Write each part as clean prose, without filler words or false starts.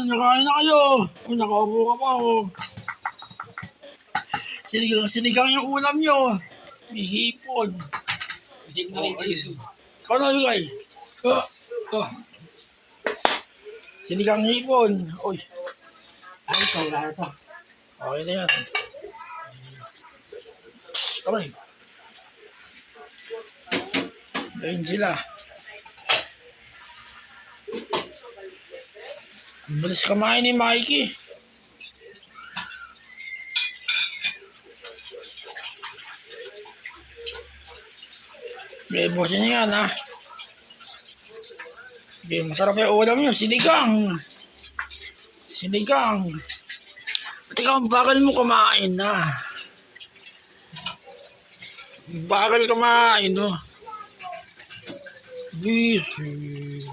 nakain na kayo. Nakaupo ka pa, oh. Sinigang yung ulam nyo. May hipon. Hindi na rin Jesus. Ikaw na, Yugay. Sinigang hipon. Uy. Ay, ikaw na ito. Okay na yan. Aray. Ayun sila. Ang bilis kumain ni Mikey. Bebosin yan, ha. Okay, masarap yung ulam nyo. Sinigang. Sinigang. At ikaw, ang bagal mo kumain, ha. Bagal kumain, no. Busy.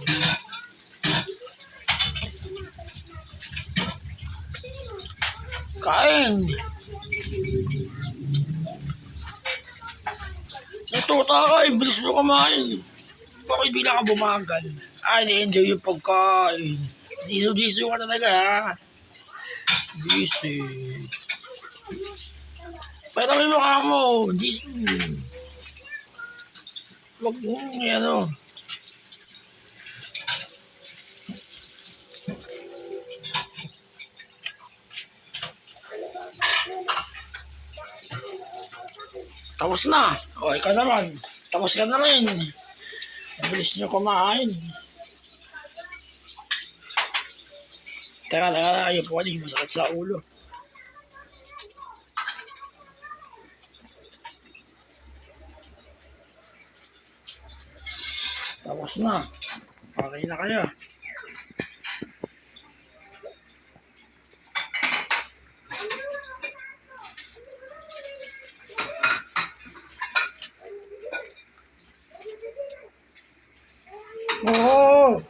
Kain. Natuta ka, bilis mo kumain. Bakit bigla ka bumagal? Ay, na-enjoy yung pagkain. Diso-diso ka talaga, ha. Busy. Pero may mukha mo. Diso. Huwag mo, ano. Tapos na. O, ikaw naman. Tapos ka na rin. Bilis nyo kumain. Teka, ayaw po kasi masakit sa ulo. Tapos na. Okay na kayo. Oo.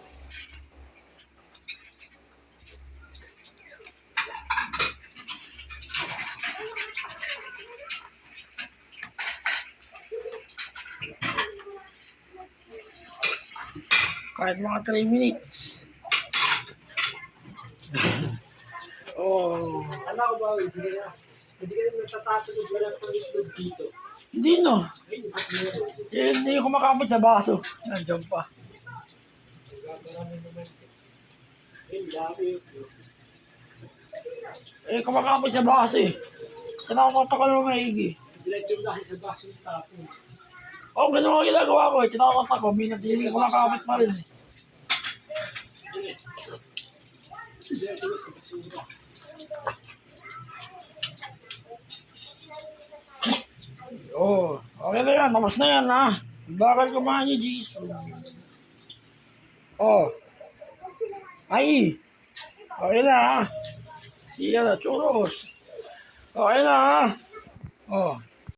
Kahit mga 3 minutes. Oh. Ano ko ba? Hindi ka rin natatatulog wala pang itlog dito. Hindi, no. Hindi ko makamit sa baso. Nandiyan pa. Eh, kumakamit sa baso eh. Tinakot ako ng maigi. Diretso na kasi sa baso yung tapon. Oo, ganun ang ginagawa ko eh. Tinakot ako. Hindi ko makamit pa rin eh. Diretso na sa basura. Oo. Okay na yan. Tapos na yan, ha. Bakal kumain ni Jesus. Oh. Ay. Okay na, ha. Sige na, churros. Okay na, ha. Oh.